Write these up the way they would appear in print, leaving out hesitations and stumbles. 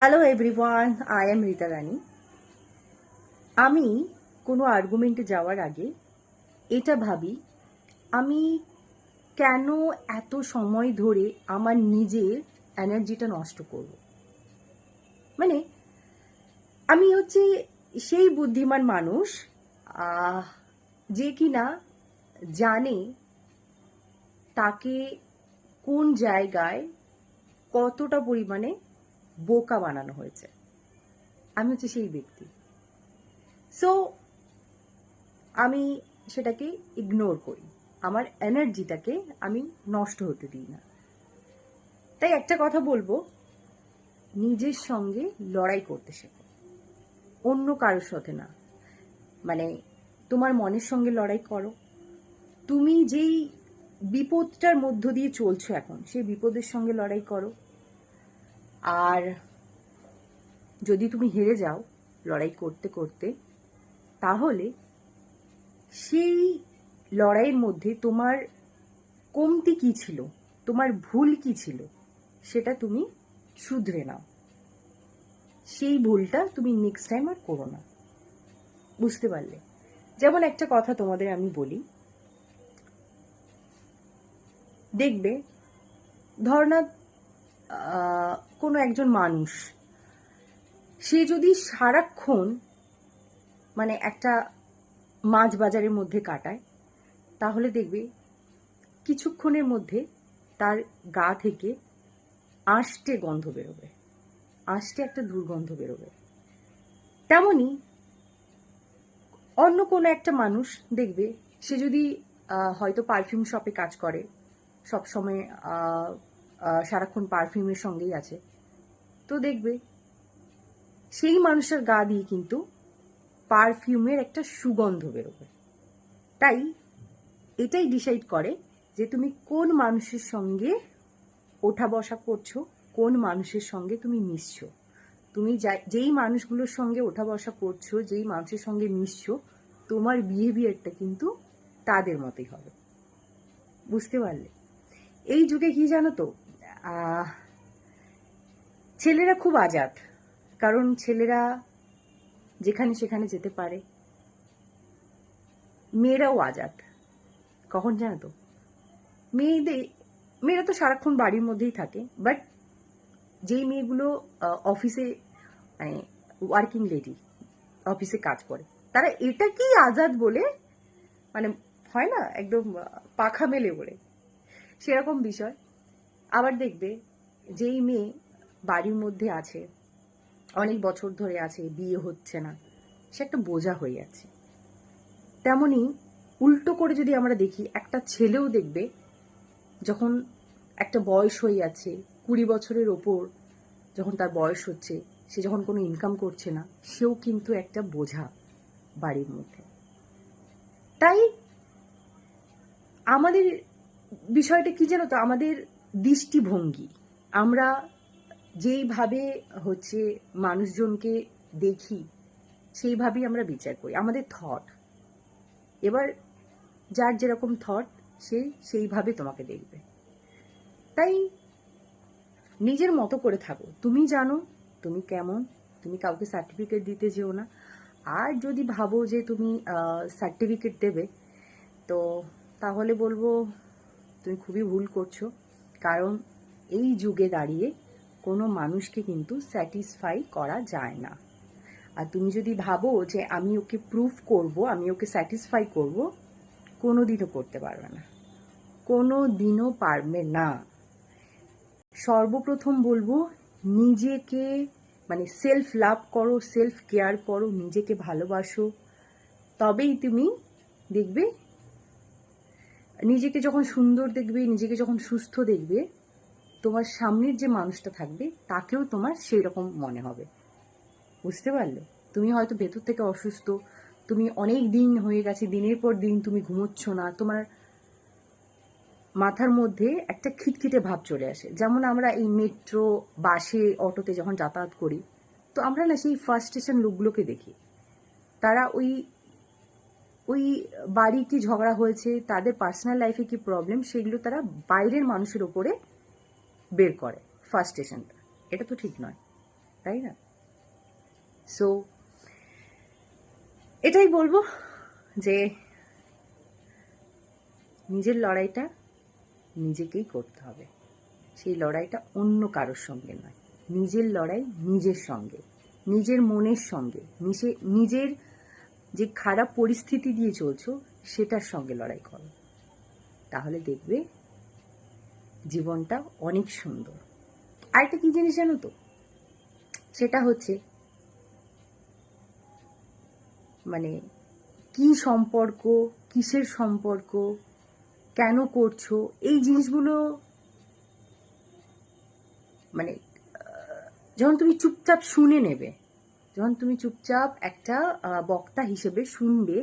Hello everyone, I am Rita Rani. আমি কোনো আর্গুমেন্টে যাওয়ার আগে এটা ভাবি, আমি কেন এত সময় ধরে আমার নিজের এনার্জিটা নষ্ট করব। মানে আমি হচ্ছে সেই বুদ্ধিমান মানুষ যে কিনা জানে তাকে কোন জায়গায় কতটা পরিমাণে বোকা বানানো হয়েছে। আমি হচ্ছে সেই ব্যক্তি। সো আমি সেটাকে ইগনোর করি, আমার এনার্জিটাকে আমি নষ্ট হতে দিই না। তাই একটা কথা বলবো, নিজের সঙ্গে লড়াই করতে শেখো, অন্য কারোর সাথে না। মানে তোমার মনের সঙ্গে লড়াই করো। তুমি যেই বিপদটার মধ্য দিয়ে চলছো এখন, সেই বিপদের সঙ্গে লড়াই করো। আর যদি তুমি হেরে যাও লড়াই করতে করতে, তাহলে সেই লড়াইয়ের মধ্যে তোমার কমতি কি ছিল, তোমার ভুল কি ছিল, সেটা তুমি শুধরে নাও। সেই ভুলটা তুমি নেক্সট টাইম আর করো না। বুঝতে পারলে? যেমন একটা কথা তোমাদের আমি বলি, দেখবে ধর না কোনো একজন মানুষ, সে যদি সারাক্ষণ মানে একটা মাছ বাজারের মধ্যে কাটায়, তাহলে দেখবে কিছুক্ষণের মধ্যে তার গা থেকে আষ্টে গন্ধ বেরোবে, আষ্টে একটা দুর্গন্ধ বেরোবে। তেমনি অন্য কোনো একটা মানুষ দেখবে, সে যদি হয়তো পারফিউম শপে কাজ করে, সবসময় সারাক্ষণ পারফিউমের সঙ্গেই আছে, তো দেখবে সেই মানুষের গা দিয়ে কিন্তু পারফিউমের একটা সুগন্ধ বেরোবে। তাই এটাই ডিসাইড করে যে তুমি কোন মানুষের সঙ্গে ওঠা বসা করছো, কোন মানুষের সঙ্গে তুমি মিশছো। তুমি যেই মানুষগুলোর সঙ্গে ওঠা বসা করছো, যেই মানুষের সঙ্গে মিশছো, তোমার বিহেভিয়ারটা কিন্তু তাদের মতোই হবে। বুঝতে পারলে? এই যুগে কি জানো তো, ছেলেরা খুব আজাদ, কারণ ছেলেরা যেখানে সেখানে যেতে পারে। মেয়েরাও আজাদ। কখন জানো তো, মেয়েরা তো সারাক্ষণ বাড়ির মধ্যেই থাকে, বাট যেই মেয়েগুলো অফিসে, মানে ওয়ার্কিং লেডি, অফিসে কাজ করে, তারা এটাকেই আজাদ বলে, মানে হয় না একদম পাখা মেলে বলে, সেরকম বিষয়। আবার দেখবে যেই মেয়ে বাড়ির মধ্যে আছে, অনেক বছর ধরে আছে, বিয়ে হচ্ছে না, সে একটা বোঝা হয়ে আছে। তেমনি উল্টো করে যদি আমরা দেখি, একটা ছেলেও দেখবে যখন একটা বয়স হয়ে যাচ্ছে, 20 বছরের ওপর যখন তার বয়স হচ্ছে, সে যখন কোনো ইনকাম করছে না, সেও কিন্তু একটা বোঝা বাড়ির মধ্যে। তাই আমাদের বিষয়টা কি জানো তো, আমাদের দৃষ্টিভঙ্গি, আমরা যেইভাবে হচ্ছে মানুষজনকে দেখি, সেইভাবেই আমরা বিচার করি, আমাদের থট। এবার যার যেরকম থট, সে সেইভাবে তোমাকে দেখবে। তাই নিজের মতো করে থাকো, তুমি জানো তুমি কেমন, তুমি কাউকে সার্টিফিকেট দিতে যেও না। আর যদি ভাবো যে তুমি সার্টিফিকেট দেবে, তো তাহলে বলবো তুমি খুবই ভুল করছো। কারণ এই যুগে দাঁড়িয়ে কোনো মানুষকে কিন্তু স্যাটিসফাই করা যায় না। আর তুমি যদি ভাবো যে আমি ওকে প্রুফ করব, আমি ওকে স্যাটিসফাই করব, কোনো দিনও করতে পারবে না, কোনো দিনও পারবে না। সর্বপ্রথম বলবো, নিজেকে মানে সেলফ লাভ করো, সেলফ কেয়ার করো, নিজেকে ভালোবাসো। তবেই তুমি দেখবে, নিজেকে যখন সুন্দর দেখবে, নিজেকে যখন সুস্থ দেখবে, তোমার সামনের যে মানুষটা থাকবে তাকেও তোমার সেই রকম মনে হবে। বুঝতে পারলে? তুমি হয়তো ভেতর থেকে অসুস্থ, তুমি অনেক দিন হয়ে গেছে, দিনের পর দিন তুমি ঘুমোচ্ছ না, তোমার মাথার মধ্যে একটা খিটখিটে ভাব চলে আসে। যেমন আমরা এই মেট্রো, বাসে, অটোতে যখন যাতায়াত করি, তো আমরা না সেই ফার্স্ট স্টেশন লোকগুলোকে দেখি, তারা ওই ওই বাড়ি কি ঝগড়া হয়েছে, তাদের পার্সোনাল লাইফে কি প্রবলেম, সেগুলো তারা বাইরের মানুষের ওপরে বের করে ফার্স্ট স্টেশনটা। এটা তো ঠিক নয়। তাই না? সো এটাই বলবো যে নিজের লড়াইটা নিজেকেই করতে হবে। সেই লড়াইটা অন্য কারোর সঙ্গে নয়, নিজের লড়াই নিজের সঙ্গে, নিজের মনের সঙ্গে, নিজের যে খারাপ পরিস্থিতি দিয়ে চলছো সেটার সঙ্গে লড়াই করো। তাহলে দেখবে জীবনটা অনেক সুন্দর। আরেকটা কি জিনিস জানো তো, সেটা হচ্ছে মানে কি সম্পর্ক, কিসের সম্পর্ক, কেন করছো, এই জিনিসগুলো মানে যখন তুমি চুপচাপ শুনে নেবে, যখন তুমি চুপচাপ একটা বক্তা হিসেবে শুনবে,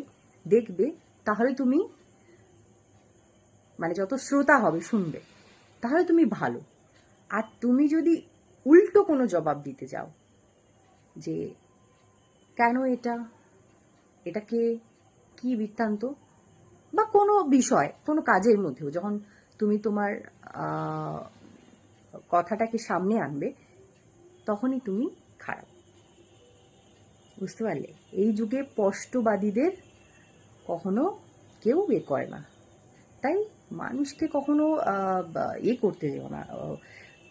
দেখবে, তাহলে তুমি মানে যত শ্রোতা হবে শুনবে, তাহলে তুমি ভালো। আর তুমি যদি উল্টো কোনো জবাব দিতে যাও যে কেন এটাকে কি বৃত্তান্ত, বা কোনো বিষয়, কোনো কাজের মধ্যেও যখন তুমি তোমার কথাটাকে সামনে আনবে, তখনই তুমি খারাপ। বুঝতে পারলে? এই যুগে স্পষ্টবাদীদের কখনো কেউ করে না। তাই মানুষকে কখনো করতে যেও না,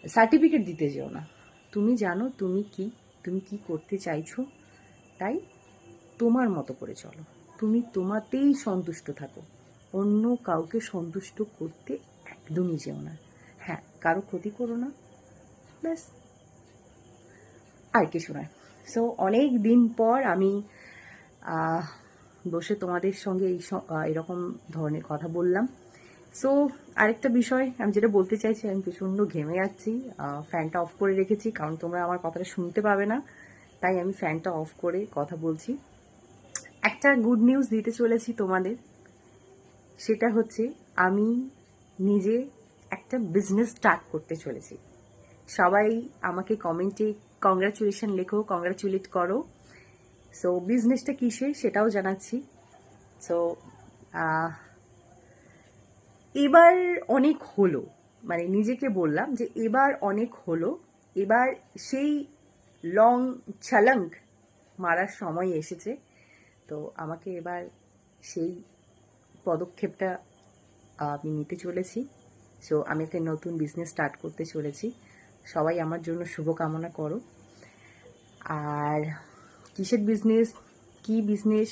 সার্টিফিকেট দিতে যেও না। তুমি জানো তুমি কি করতে চাইছো, তাই তোমার মতো করে চলো। তুমি তোমাতেই সন্তুষ্ট থাকো, অন্য কাউকে সন্তুষ্ট করতে একদমই যেও না। হ্যাঁ, কারো ক্ষতি করো না, ব্যাস, আর কিছু নয়। সো অনেক দিন পর আমি বসে তোমাদের সঙ্গে এরকম ধরনের কথা বললাম। সো আরেকটা বিষয় আমি যেটা বলতে চাইছি, আমি প্রচণ্ড ঘেমে যাচ্ছি, ফ্যানটা অফ করে রেখেছি কারণ তোমরা আমার কথাটা শুনতে পাবে না, তাই আমি ফ্যানটা অফ করে কথা বলছি। একটা গুড নিউজ দিতে চলেছি তোমাদের, সেটা হচ্ছে আমি নিজে একটা বিজনেস স্টার্ট করতে চলেছি। সবাই আমাকে কমেন্টে কংগ্রাচুলেশন লেখো, কংগ্রাচুলেট করো। সো বিজনেসটা কিসের সেটাও জানাচ্ছি। সো এবার অনেক হলো, মানে নিজেকে বললাম যে এবার অনেক হলো, এবার সেই লং ছলঙ্ক মারার সময় এসেছে। তো আমাকে এবার সেই পদক্ষেপটা আমি নিতে চলেছি। সো আমি একটা নতুন বিজনেস স্টার্ট করতে চলেছি। সবাই আমার জন্য শুভকামনা করো। আর কিসের বিজনেস, কি বিজনেস,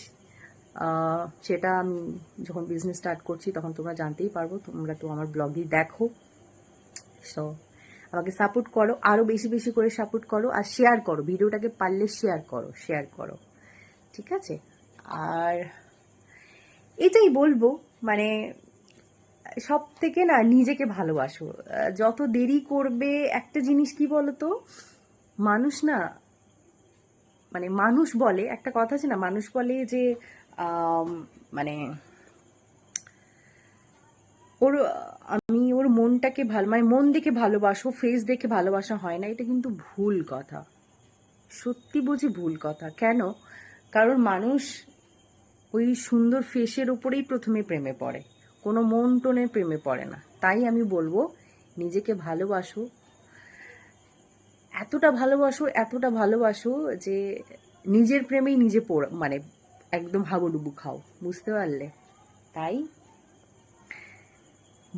সেটা আমি যখন বিজনেস স্টার্ট করছি তখন তোমরা জানতেই পারবো। তোমরা তো আমার ব্লগই দেখো। সো আমাকে সাপোর্ট করো, আরও বেশি বেশি করে সাপোর্ট করো, আর শেয়ার করো ভিডিওটাকে, পারলে শেয়ার করো, ঠিক আছে? আর এটাই বলবো, মানে সব থেকে না নিজেকে ভালোবাসো। যত দেরি করবে, একটা জিনিস কি বলতো, মানুষ না মানে মানুষ বলে, একটা কথা আছে না, মানুষ বলে যে মানে ওর মনটাকে মানে মন দেখে ভালোবাসো, ফেস দেখে ভালোবাসা হয় না, এটা কিন্তু ভুল কথা। সত্যি বুঝি ভুল কথা। কেন? কারণ মানুষ ওই সুন্দর ফেসের উপরেই প্রথমে প্রেমে পড়ে, কোনো মন টোনের প্রেমে পড়ে না। তাই আমি বলবো নিজেকে ভালোবাসো, এতটা ভালোবাসো যে নিজের প্রেমেই নিজে মানে একদম হাবুডুবু খাও। বুঝতে পারলে? তাই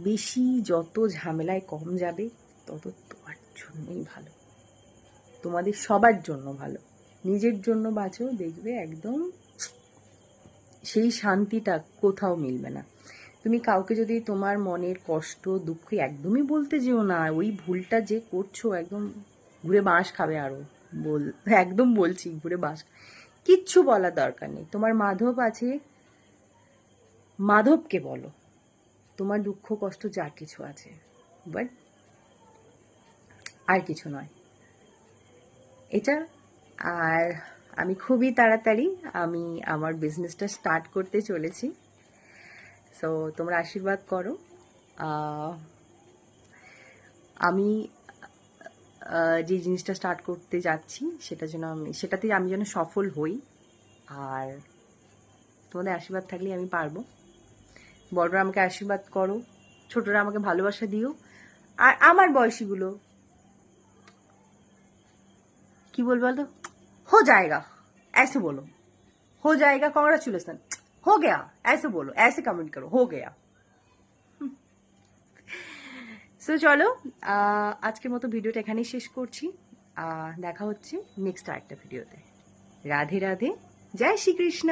বেশি যত ঝামেলায় কম যাবে, তত তোমার জন্যই ভালো, তোমাদের সবার জন্য ভালো। নিজের জন্য বাঁচো, দেখবে একদম সেই শান্তিটা কোথাও মিলবে না। তুমি কাউকে যদি তোমার মনের কষ্ট দুঃখ একদমই বলতে যেও না, ওই ভুলটা যে করছো একদম ঘুরে বাঁশ খাবে। আরও একদম বলছি, ঘুরে বাঁশ। কিচ্ছু বলার দরকার নেই। তোমার মাধব আছে, মাধবকে বলো তোমার দুঃখ কষ্ট যা কিছু আছে, বাট আর কিছু নয় এটা। আর আমি খুবই তাড়াতাড়ি আমি আমার বিজনেসটা স্টার্ট করতে চলেছি। সো তোমরা আশীর্বাদ করো। আমি যে জিনিসটা স্টার্ট করতে যাচ্ছি সেটাতে আমি যেন সফল হই। আর তোমাদের আশীর্বাদ থাকলে আমি পারবো। বড়রা আমাকে আশীর্বাদ করো, ছোটরা আমাকে ভালোবাসা দিও। আর আমার বয়সীগুলো কি বলবো বলতো, हो जाएगा ऐसे बोलो, हो जाएगा कॉन्ग्रेचुलेसन, हो गया ऐसे बोलो, ऐसे कमेंट करो, हो गया। সো চলো, আজকের মতো ভিডিওটা এখানেই শেষ করছি। দেখা হচ্ছে নেক্সট আরেকটা ভিডিওতে। রাধে রাধে, জয় শ্রীকৃষ্ণ।